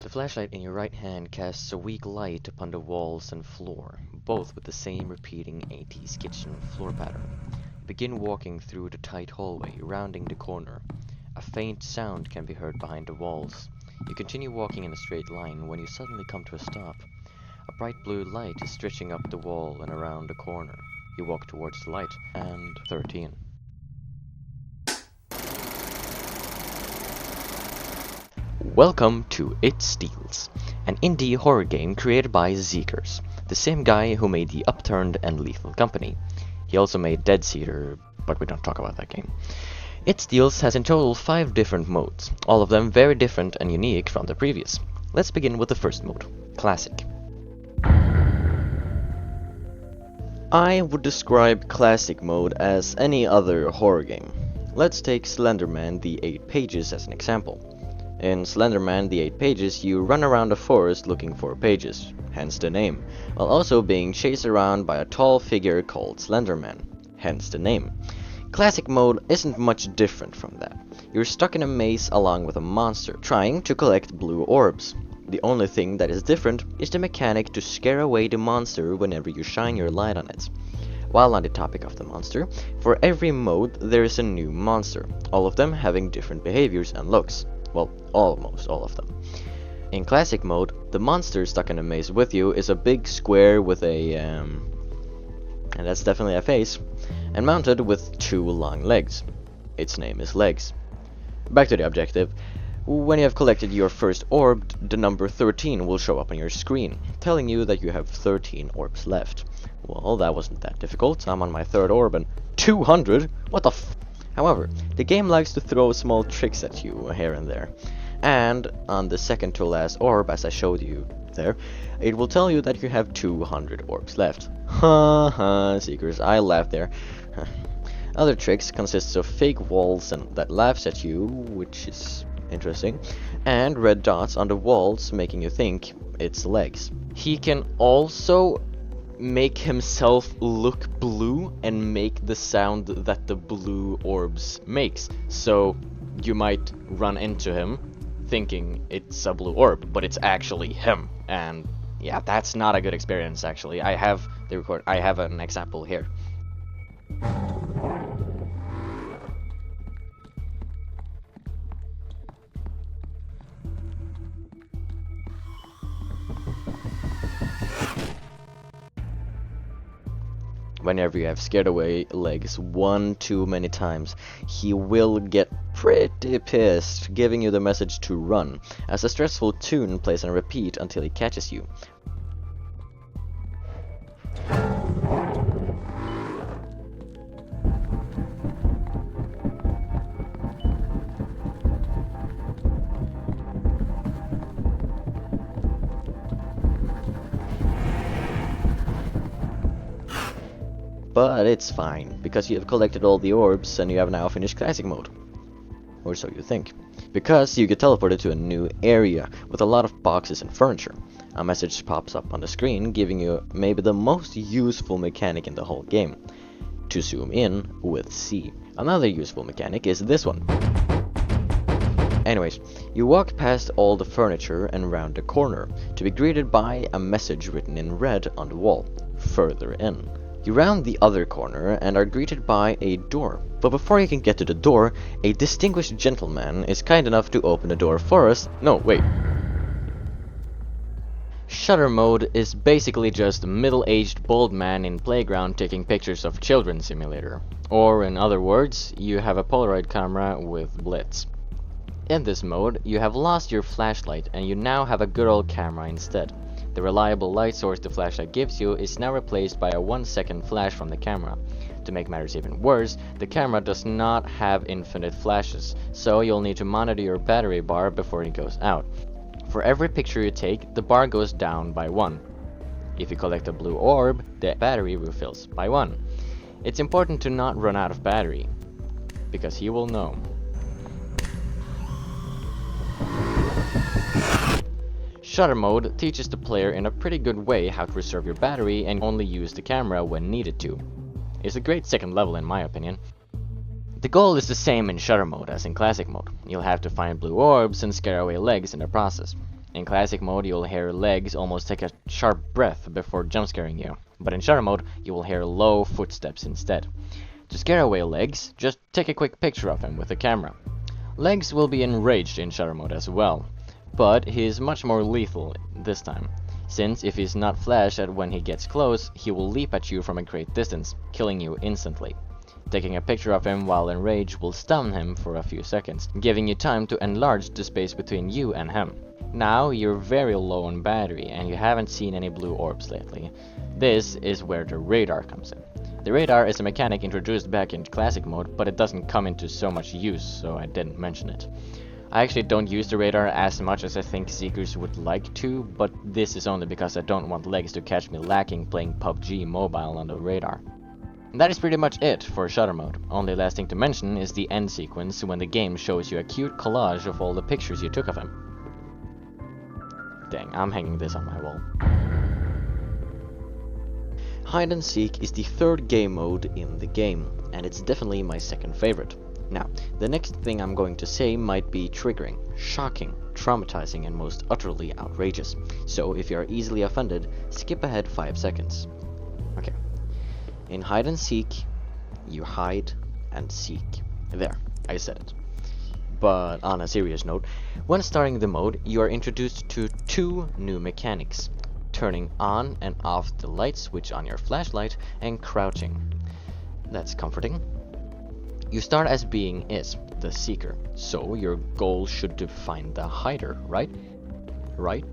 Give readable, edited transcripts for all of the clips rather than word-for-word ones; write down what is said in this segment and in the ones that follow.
The flashlight in your right hand casts a weak light upon the walls and floor, both with the same repeating 80s kitchen floor pattern. You begin walking through the tight hallway, rounding the corner. A faint sound can be heard behind the walls. You continue walking in a straight line when you suddenly come to a stop. A bright blue light is stretching up the wall and around the corner. You walk towards the light, and 13. Welcome to It Steals, an indie horror game created by Zeekers, the same guy who made The Upturned and Lethal Company. He also made Dead Cedar, but we don't talk about that game. It Steals has in total 5 different modes, all of them very different and unique from the previous. Let's begin with the first mode, Classic. I would describe Classic mode as any other horror game. Let's take Slender Man The 8 Pages as an example. In Slender Man The 8 Pages, you run around a forest looking for pages, hence the name, while also being chased around by a tall figure called Slender Man, hence the name. Classic mode isn't much different from that. You're stuck in a maze along with a monster, trying to collect blue orbs. The only thing that is different is the mechanic to scare away the monster whenever you shine your light on it. While on the topic of the monster, for every mode there is a new monster, all of them having different behaviors and looks. Well, almost all of them. In Classic mode, the monster stuck in a maze with you is a big square with a, and that's definitely a face, and mounted with 2 long legs. Its name is Legs. Back to the objective. When you have collected your first orb, the number 13 will show up on your screen, telling you that you have 13 orbs left. Well, that wasn't that difficult. I'm on my 3rd orb and 200? What the f? However, the game likes to throw small tricks at you here and there. And on the second to last orb, as I showed you there, it will tell you that you have 200 orbs left. Ha ha, Seekers, I laughed there. Other tricks consists of fake walls and that laughs at you, which is interesting, and red dots on the walls making you think it's legs. He can also make himself look blue and make the sound that the blue orbs makes. So you might run into him thinking it's a blue orb, but it's actually him. And yeah, that's not a good experience actually. I have an example here. Whenever you have scared away Legs one too many times, he will get pretty pissed, giving you the message to run, as a stressful tune plays on repeat until he catches you. But it's fine, because you have collected all the orbs and you have now finished Classic mode. Or so you think. Because you get teleported to a new area with a lot of boxes and furniture. A message pops up on the screen giving you maybe the most useful mechanic in the whole game. To zoom in with C. Another useful mechanic is this one. Anyways, you walk past all the furniture and round the corner to be greeted by a message written in red on the wall. Further in. You round the other corner and are greeted by a door. But before you can get to the door, a distinguished gentleman is kind enough to open the door for us. No, wait. Shutter mode is basically just a middle-aged bald man in playground taking pictures of children simulator. Or in other words, you have a Polaroid camera with blitz. In this mode, you have lost your flashlight and you now have a good old camera instead. The reliable light source the flashlight gives you is now replaced by a 1-second flash from the camera. To make matters even worse, the camera does not have infinite flashes, so you'll need to monitor your battery bar before it goes out. For every picture you take, the bar goes down by 1. If you collect a blue orb, the battery refills by 1. It's important to not run out of battery, because he will know. Shutter mode teaches the player in a pretty good way how to reserve your battery and only use the camera when needed to. It's a great second level in my opinion. The goal is the same in Shutter mode as in Classic mode. You'll have to find blue orbs and scare away Legs in the process. In classic mode, you'll hear legs almost take a sharp breath before jumpscaring you, but in shutter mode, you will hear low footsteps instead. To scare away legs, just take a quick picture of him with the camera. Legs will be enraged in shutter mode as well, but he is much more lethal this time, since if he's not flashed at when he gets close, he will leap at you from a great distance, killing you instantly. Taking a picture of him while enraged will stun him for a few seconds, giving you time to enlarge the space between you and him. Now you're very low on battery and you haven't seen any blue orbs lately. This is where the radar comes in. The radar is a mechanic introduced back in classic mode, but it doesn't come into so much use, so I didn't mention it. I actually don't use the radar as much as I think Seekers would like to, but this is only because I don't want legs to catch me lacking playing PUBG Mobile on the radar. And that is pretty much it for shutter mode. Only last thing to mention is the end sequence when the game shows you a cute collage of all the pictures you took of him. Dang, I'm hanging this on my wall. Hide and Seek is the third game mode in the game, and it's definitely my second favorite. Now, the next thing I'm going to say might be triggering, shocking, traumatizing, and most utterly outrageous. So if you are easily offended, skip ahead 5 seconds. Okay. In Hide and Seek, you hide and seek. There, I said it. But on a serious note, when starting the mode, you are introduced to 2 new mechanics. Turning on and off the light switch on your flashlight, and crouching. That's comforting. You start as being it, the Seeker, so your goal should to find the hider, right? Right?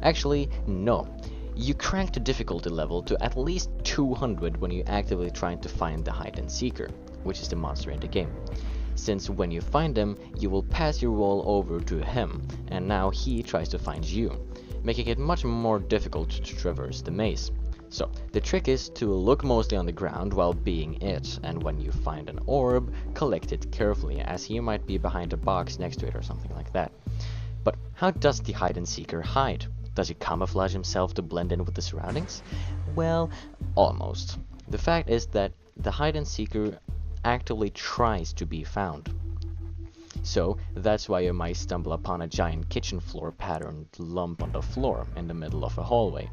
Actually, no. You crank the difficulty level to at least 200 when you actively trying to find the hide and seeker, which is the monster in the game. Since when you find him, you will pass your wall over to him, and now he tries to find you, making it much more difficult to traverse the maze. So, the trick is to look mostly on the ground while being it, and when you find an orb, collect it carefully, as he might be behind a box next to it or something like that. But how does the hide and seeker hide? Does he camouflage himself to blend in with the surroundings? Well, almost. The fact is that the hide and seeker actively tries to be found. So that's why you might stumble upon a giant kitchen floor patterned lump on the floor in the middle of a hallway.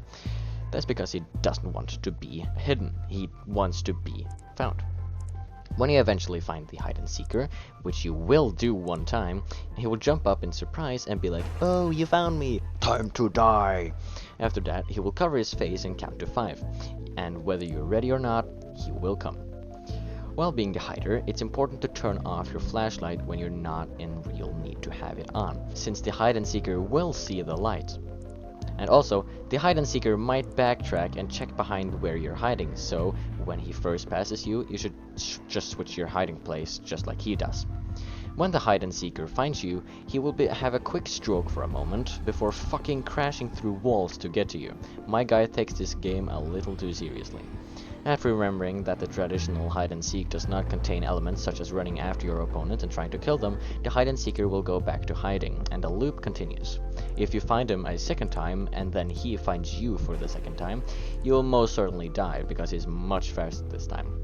That's because he doesn't want to be hidden, he wants to be found. When you eventually find the hide and seeker, which you will do one time, he will jump up in surprise and be like, "Oh, you found me! Time to die!" After that, he will cover his face and count to 5. And whether you're ready or not, he will come. While being the hider, it's important to turn off your flashlight when you're not in real need to have it on, since the hide and seeker will see the light. And also, the hide and seeker might backtrack and check behind where you're hiding, so when he first passes you, you should just switch your hiding place just like he does. When the hide and seeker finds you, he will have a quick stroke for a moment before fucking crashing through walls to get to you. My guy takes this game a little too seriously. After remembering that the traditional hide and seek does not contain elements such as running after your opponent and trying to kill them, the hide and seeker will go back to hiding, and the loop continues. If you find him a second time, and then he finds you for the second time, you will most certainly die, because he's much faster this time.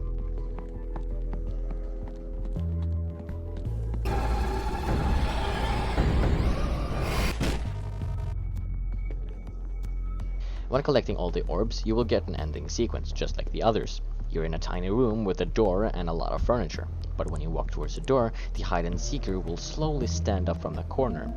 When collecting all the orbs, you will get an ending sequence, just like the others. You're in a tiny room with a door and a lot of furniture, but when you walk towards the door, the hide and seeker will slowly stand up from the corner.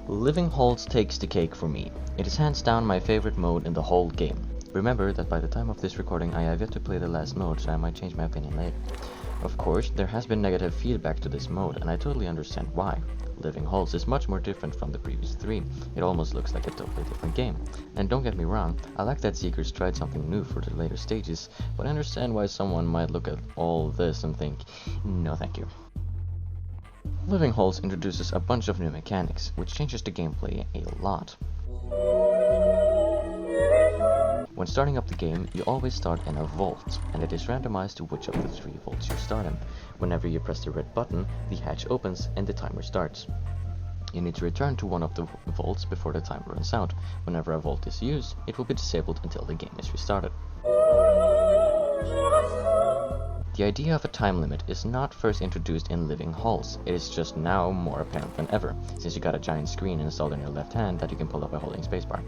Living Halls takes the cake for me. It is hands down my favorite mode in the whole game. Remember that by the time of this recording I have yet to play the last mode, so I might change my opinion later. Of course, there has been negative feedback to this mode, and I totally understand why. Living Halls is much more different from the previous 3. It almost looks like a totally different game. And don't get me wrong, I like that Seekers tried something new for the later stages, but I understand why someone might look at all this and think, no thank you. Living Halls introduces a bunch of new mechanics, which changes the gameplay a lot. When starting up the game, you always start in a vault, and it is randomized to which of the 3 vaults you start in. Whenever you press the red button, the hatch opens and the timer starts. You need to return to one of the vaults before the timer runs out. Whenever a vault is used, it will be disabled until the game is restarted. The idea of a time limit is not first introduced in Living Halls. It is just now more apparent than ever, since you got a giant screen installed in your left hand that you can pull up by holding spacebar.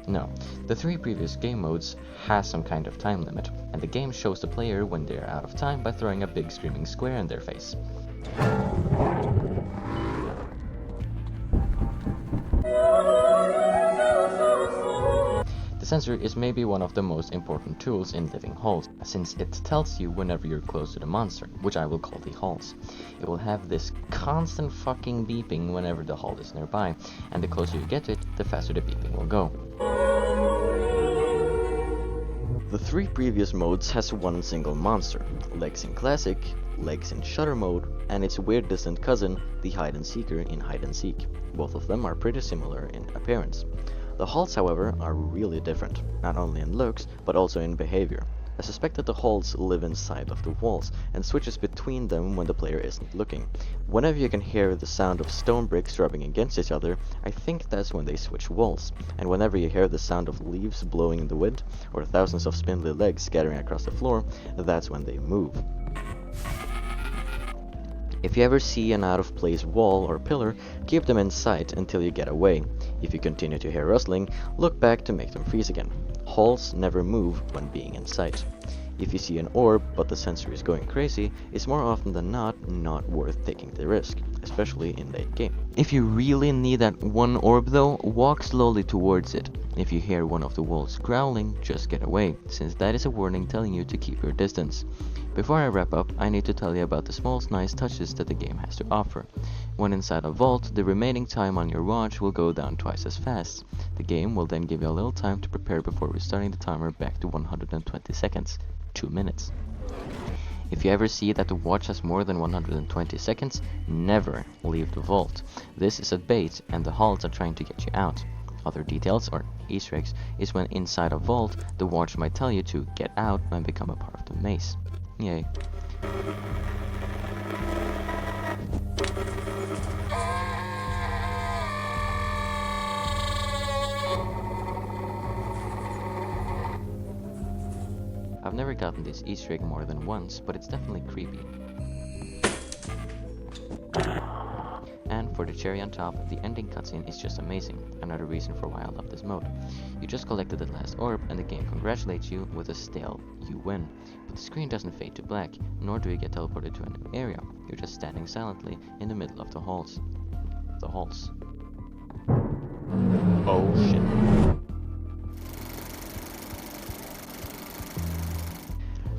No, the 3 previous game modes has some kind of time limit, and the game shows the player when they are out of time by throwing a big screaming square in their face. The sensor is maybe one of the most important tools in Living Halls, since it tells you whenever you're close to the monster, which I will call the halls. It will have this constant fucking beeping whenever the hall is nearby, and the closer you get to it, the faster the beeping will go. The 3 previous modes has one single monster, Legs in Classic, Legs in Shutter mode, and its weird distant cousin, the Hide and Seeker in Hide and Seek. Both of them are pretty similar in appearance. The halls, however, are really different, not only in looks, but also in behavior. I suspect that the halls live inside of the walls, and switches between them when the player isn't looking. Whenever you can hear the sound of stone bricks rubbing against each other, I think that's when they switch walls. And whenever you hear the sound of leaves blowing in the wind, or thousands of spindly legs scattering across the floor, that's when they move. If you ever see an out-of-place wall or pillar, keep them in sight until you get away. If you continue to hear rustling, look back to make them freeze again. Halls never move when being in sight. If you see an orb but the sensor is going crazy, it's more often than not worth taking the risk, especially in late game. If you really need that one orb though, walk slowly towards it. If you hear one of the walls growling, just get away, since that is a warning telling you to keep your distance. Before I wrap up, I need to tell you about the small nice touches that the game has to offer. When inside a vault, the remaining time on your watch will go down twice as fast. The game will then give you a little time to prepare before restarting the timer back to 120 seconds, 2 minutes. If you ever see that the watch has more than 120 seconds, never leave the vault. This is a bait and the halls are trying to get you out. Other details, or Easter eggs, is when inside a vault, the watch might tell you to get out and become a part of the maze. Yay. I've never gotten this Easter egg more than once, but it's definitely creepy. And for the cherry on top, the ending cutscene is just amazing, another reason for why I love this mode. You just collected the last orb and the game congratulates you with a stale "you win." But the screen doesn't fade to black, nor do you get teleported to a new area. You're just standing silently in the middle of the halls. The halls. Oh shit.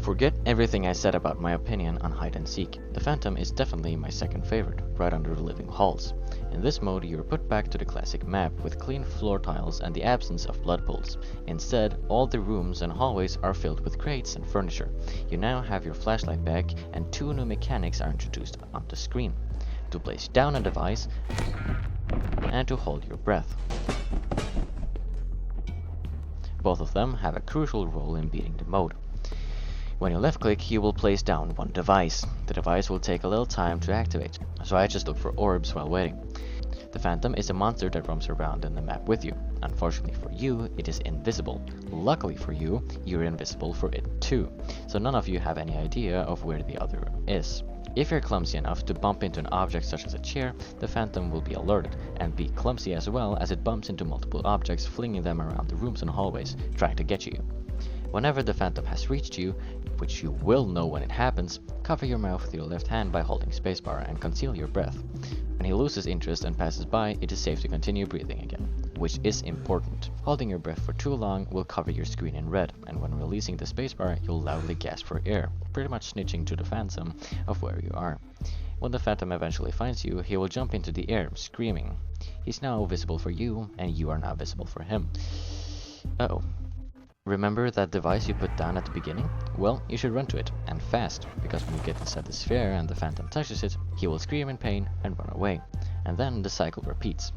Forget everything I said about my opinion on hide and seek. The Phantom is definitely my second favorite, right under the Living Halls. In this mode you are put back to the classic map with clean floor tiles and the absence of blood pools. Instead, all the rooms and hallways are filled with crates and furniture. You now have your flashlight back and 2 new mechanics are introduced on the screen. To place down a device and to hold your breath. Both of them have a crucial role in beating the mode. When you left click, you will place down one device. The device will take a little time to activate, so I just look for orbs while waiting. The Phantom is a monster that roams around in the map with you. Unfortunately for you, it is invisible. Luckily for you, you're invisible for it too, so none of you have any idea of where the other room is. If you're clumsy enough to bump into an object such as a chair, the Phantom will be alerted, and be clumsy as well as it bumps into multiple objects, flinging them around the rooms and hallways, trying to get you. Whenever the Phantom has reached you, which you will know when it happens, cover your mouth with your left hand by holding spacebar and conceal your breath. When he loses interest and passes by, it is safe to continue breathing again, which is important. Holding your breath for too long will cover your screen in red, and when releasing the spacebar, you'll loudly gasp for air, pretty much snitching to the Phantom of where you are. When the Phantom eventually finds you, he will jump into the air, screaming. He's now visible for you, and you are now visible for him. Uh-oh. Remember that device you put down at the beginning? Well, you should run to it, and fast, because when you get inside the sphere and the Phantom touches it, he will scream in pain and run away, and then the cycle repeats.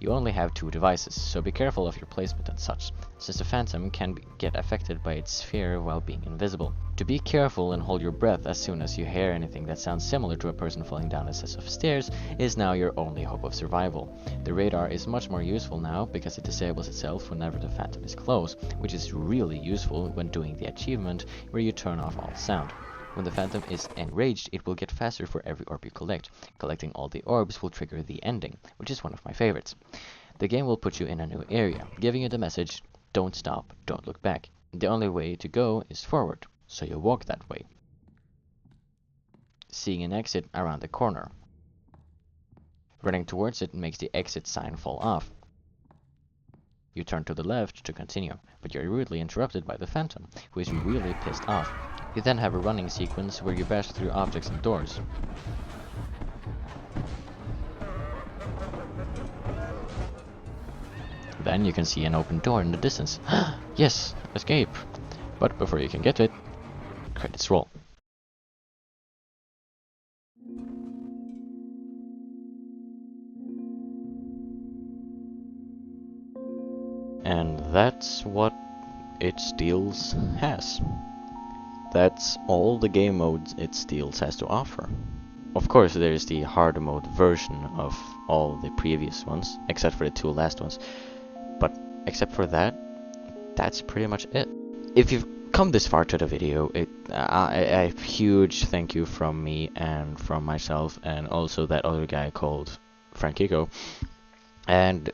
You only have 2 devices, so be careful of your placement and such, since the Phantom can get affected by its sphere while being invisible. To be careful and hold your breath as soon as you hear anything that sounds similar to a person falling down a set of stairs is now your only hope of survival. The radar is much more useful now because it disables itself whenever the Phantom is close, which is really useful when doing the achievement where you turn off all sound. When the Phantom is enraged, it will get faster for every orb you collect. Collecting all the orbs will trigger the ending, which is one of my favorites. The game will put you in a new area, giving you the message, don't stop, don't look back. The only way to go is forward, so you walk that way. Seeing an exit around the corner. Running towards it makes the exit sign fall off. You turn to the left to continue, but you're rudely interrupted by the Phantom, who is really pissed off. You then have a running sequence where you bash through objects and doors. Then you can see an open door in the distance. Yes, escape! But before you can get to it, credits roll. And that's what It Steals has. That's all the game modes It Steals has to offer. Of course, there is the hard mode version of all the previous ones, except for the 2 last ones. But except for that, that's pretty much it. If you've come this far to the video, a huge thank you from me and from myself, and also that other guy called Frankico. And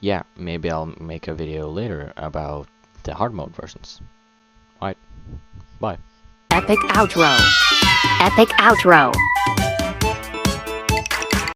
yeah, maybe I'll make a video later about the hard mode versions. Alright, bye. Epic outro. Epic outro.